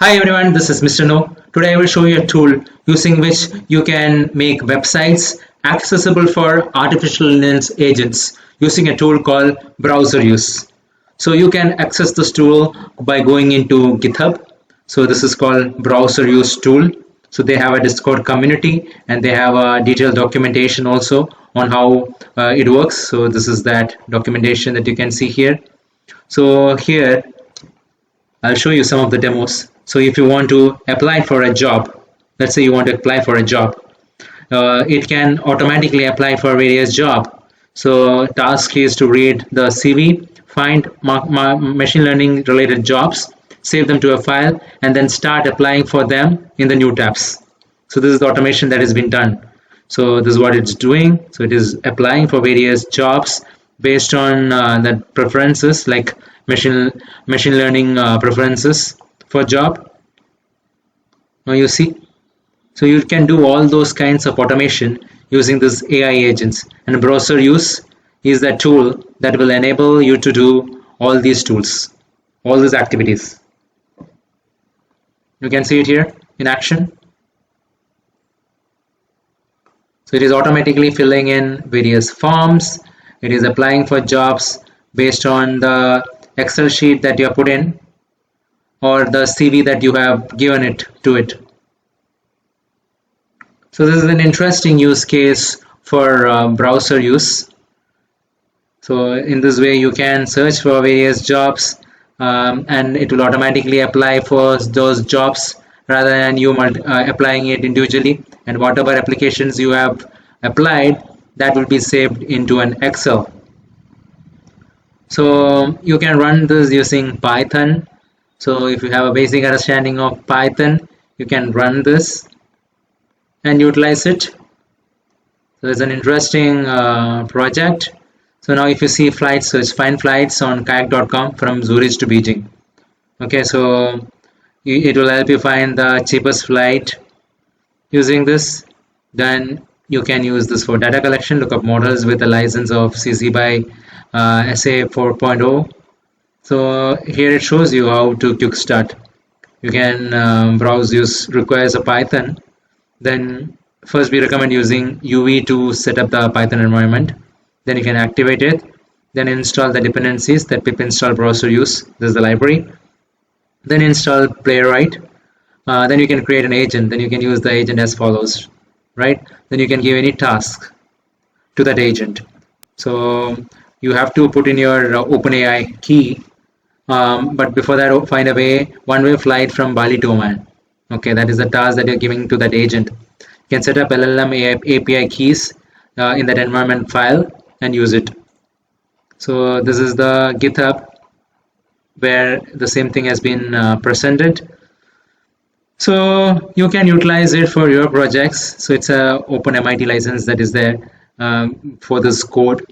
Hi everyone, this is Mr. No. Today I will show you a tool using which you can make websites accessible for artificial intelligence agents using a tool called Browser Use. So you can access this tool by going into GitHub. So this is called Browser Use tool. So they have a Discord community and they have a detailed documentation also on how it works. So this is that documentation that you can see here. So here I'll show you some of the demos. So if you want to apply for a job, let's say you want to apply for a job, it can automatically apply for various jobs. So task is to read the CV, find machine learning related jobs, save them to a file, and then start applying for them in the new tabs. So this is the automation that has been done. So this is what it's doing. So it is applying for various jobs based on the preferences like machine learning preferences for job. Now you see, so you can do all those kinds of automation using this AI agents, and Browser Use is that tool that will enable you to do all these tools, all these activities. You can see it here in action. So it is automatically filling in various forms. It is applying for jobs based on the Excel sheet that you have put in or the CV that you have given it to it. So this is an interesting use case for Browser Use. So in this way you can search for various jobs and it will automatically apply for those jobs rather than you applying it individually, and whatever applications you have applied, that will be saved into an Excel. So you can run this using Python. So if you have a basic understanding of Python, you can run this and utilize it. So it's an interesting project. So now if you see flight search, find flights on kayak.com from Zurich to Beijing. Okay, so it will help you find the cheapest flight using this. Then you can use this for data collection, look up models with a license of CC by SA 4.0. So here it shows you how to quick start. You can browse use requires a Python. Then first we recommend using UV to set up the Python environment. Then you can activate it. Then install the dependencies that pip install Browser Use. This is the library. Then install Playwright. Then you can create an agent. Then you can use the agent as follows, right? Then you can give any task to that agent. So you have to put in your OpenAI key, but before that, find a one-way flight from Bali to Oman. Okay, that is the task that you're giving to that agent. You can set up LLM API keys in that environment file and use it. So this is the GitHub where the same thing has been presented. So you can utilize it for your projects. So it's a open MIT license that is there for this code.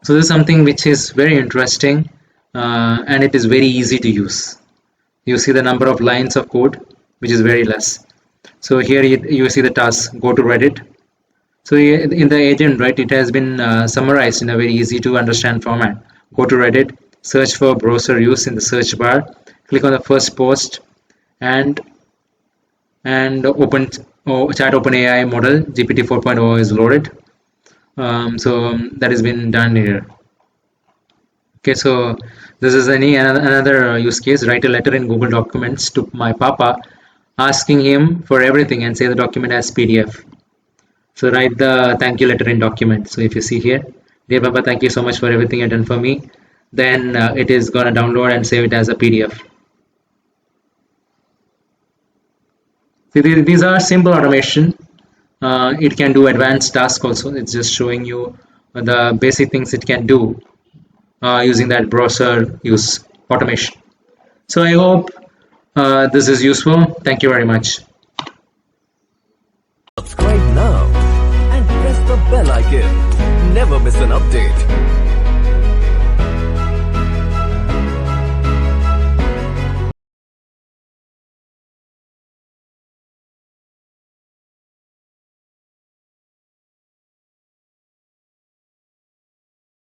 So this is something which is very interesting and it is very easy to use. You see the number of lines of code, which is very less. So here you see the task, go to Reddit. So in the agent, right, it has been summarized in a very easy to understand format. Go to Reddit, search for Browser Use in the search bar, click on the first post and open chat OpenAI model GPT 4.0 is loaded. So that has been done here. Okay, so this is another use case. Write a letter in Google Documents to my papa asking him for everything and save the document as PDF. So write the thank you letter in document. So if you see here, dear papa, thank you so much for everything you've done for me. Then it is gonna download and save it as a PDF. See, these are simple automation. It can do advanced tasks also. It's just showing you the basic things it can do using that Browser Use automation. So I hope this is useful. Thank you very much. Subscribe now and press the bell icon. Never miss an update.